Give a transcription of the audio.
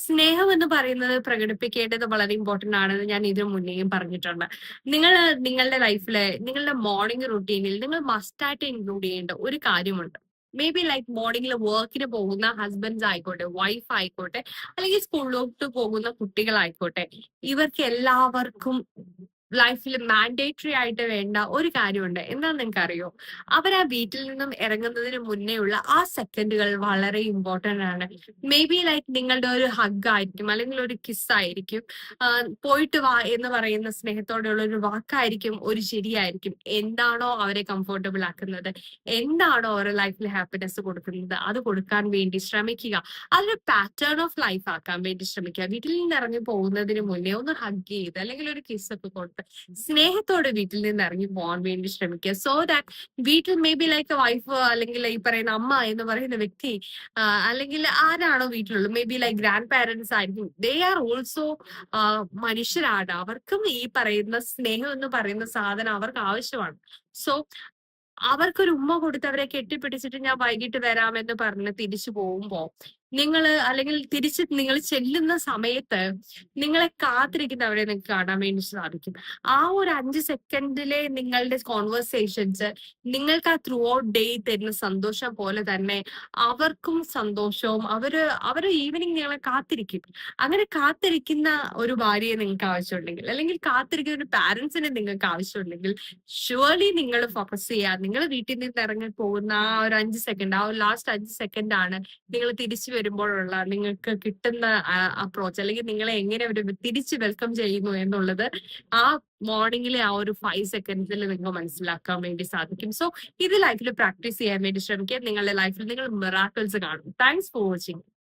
സ്നേഹം എന്ന് പറയുന്നത് പ്രകടിപ്പിക്കേണ്ടത് വളരെ ഇമ്പോർട്ടന്റ് ആണെന്ന് ഞാൻ ഇതിനു മുന്നേയും പറഞ്ഞിട്ടുണ്ട്. നിങ്ങൾ നിങ്ങളുടെ ലൈഫിലെ നിങ്ങളുടെ മോർണിംഗ് റുട്ടീനിൽ നിങ്ങൾ മസ്റ്റായിട്ട് ഇൻക്ലൂഡ് ചെയ്യേണ്ട ഒരു കാര്യമുണ്ട്. മേ ബി ലൈക്ക് മോർണിംഗിൽ വർക്കിന് പോകുന്ന ഹസ്ബൻഡ്സ് ആയിക്കോട്ടെ, വൈഫ് ആയിക്കോട്ടെ, അല്ലെങ്കിൽ സ്കൂളിലോട്ട് പോകുന്ന കുട്ടികളായിക്കോട്ടെ, ഇവർക്ക് എല്ലാവർക്കും ലൈഫിൽ മാൻഡേറ്ററി ആയിട്ട് വേണ്ട ഒരു കാര്യമുണ്ട്. എന്താന്ന് നിങ്ങൾക്കറിയോ? അവരാ വീട്ടിൽ നിന്നും ഇറങ്ങുന്നതിന് മുന്നേ ഉള്ള ആ സെക്കൻഡുകൾ വളരെ ഇമ്പോർട്ടന്റ് ആണ്. മേ ബി ലൈക്ക് നിങ്ങളുടെ ഒരു ഹഗ് ആയിരിക്കും, അല്ലെങ്കിൽ ഒരു കിസ് ആയിരിക്കും, പോയിട്ട് വാ എന്ന് പറയുന്ന സ്നേഹത്തോടെയുള്ള ഒരു വാക്കായിരിക്കും, ഒരു ശരിയായിരിക്കും. എന്താണോ അവരെ കംഫർട്ടബിൾ ആക്കുന്നത്, എന്താണോ അവരുടെ ലൈഫിൽ ഹാപ്പിനെസ് കൊടുക്കുന്നത്, അത് കൊടുക്കാൻ വേണ്ടി ശ്രമിക്കുക. അതൊരു പാറ്റേൺ ഓഫ് ലൈഫ് ആക്കാൻ വേണ്ടി ശ്രമിക്കുക. വീട്ടിൽ നിന്ന് ഇറങ്ങി പോകുന്നതിന് മുന്നേ ഒന്ന് ഹഗ് ചെയ്ത് അല്ലെങ്കിൽ ഒരു കിസ് ഒക്കെ കൊടുത്ത് സ്നേഹത്തോടെ വീട്ടിൽ നിന്ന് ഇറങ്ങി പോകാൻ വേണ്ടി ശ്രമിക്കുക. സോ ദാറ്റ് വീട്ടിൽ മേ ബി ലൈക്ക് വൈഫ് അല്ലെങ്കിൽ ഈ പറയുന്ന അമ്മ എന്ന് പറയുന്ന വ്യക്തി, അല്ലെങ്കിൽ ആരാണോ വീട്ടിലുള്ളത്, may be like grand parents ആയിരിക്കും, ദേ ആർ ഓൾസോ മനുഷ്യരാണ്. അവർക്കും ഈ പറയുന്ന സ്നേഹം എന്ന് പറയുന്ന സാധനം അവർക്ക് ആവശ്യമാണ്. സോ അവർക്കൊരു ഉമ്മ കൊടുത്ത് അവരെ കെട്ടിപ്പിടിച്ചിട്ട് ഞാൻ വൈകിട്ട് വരാമെന്ന് പറഞ്ഞ് തിരിച്ചു പോകുമ്പോ അല്ലെങ്കിൽ തിരിച്ച് നിങ്ങൾ ചെല്ലുന്ന സമയത്ത് നിങ്ങളെ കാത്തിരിക്കുന്നവരെ നിങ്ങൾക്ക് കാണാൻ വേണ്ടി സാധിക്കും. ആ ഒരു 5 സെക്കൻഡിലെ നിങ്ങളുടെ കോൺവെർസേഷൻസ് നിങ്ങൾക്ക് ആ ത്രൂ ഔട്ട് ഡേ തരുന്ന സന്തോഷം പോലെ തന്നെ അവർക്കും സന്തോഷവും. അവര് ഈവനിങ് നിങ്ങളെ കാത്തിരിക്കും. അങ്ങനെ കാത്തിരിക്കുന്ന ഒരു ഭാര്യയെ നിങ്ങൾക്ക് ആവശ്യമുണ്ടെങ്കിൽ, അല്ലെങ്കിൽ കാത്തിരിക്കുന്ന ഒരു പാരന്റ്സിനെ നിങ്ങൾക്ക് ആവശ്യമുണ്ടെങ്കിൽ, ഷുവർലി നിങ്ങൾ ഫോക്കസ് ചെയ്യുക. നിങ്ങൾ വീട്ടിൽ നിന്ന് ഇറങ്ങി പോകുന്ന ആ ഒരു 5 സെക്കൻഡ്, ആ ഒരു ലാസ്റ്റ് 5 സെക്കൻഡ് ആണ് നിങ്ങൾ തിരിച്ചു വരുമ്പോഴുള്ള നിങ്ങൾക്ക് കിട്ടുന്ന അപ്രോച്ച്, അല്ലെങ്കിൽ നിങ്ങളെ എങ്ങനെ അവർ തിരിച്ച് വെൽക്കം ചെയ്യുന്നു എന്നുള്ളത് ആ മോർണിംഗിലെ ആ ഒരു 5 സെക്കൻഡ്സിൽ നിങ്ങൾക്ക് മനസ്സിലാക്കാൻ വേണ്ടി സാധിക്കും. സോ ഇത് ലൈഫിൽ പ്രാക്ടീസ് ചെയ്യാൻ വേണ്ടി ശ്രമിക്കുക. നിങ്ങളുടെ ലൈഫിൽ നിങ്ങൾ മിറാക്കിൾസ് കാണും. Thanks for watching.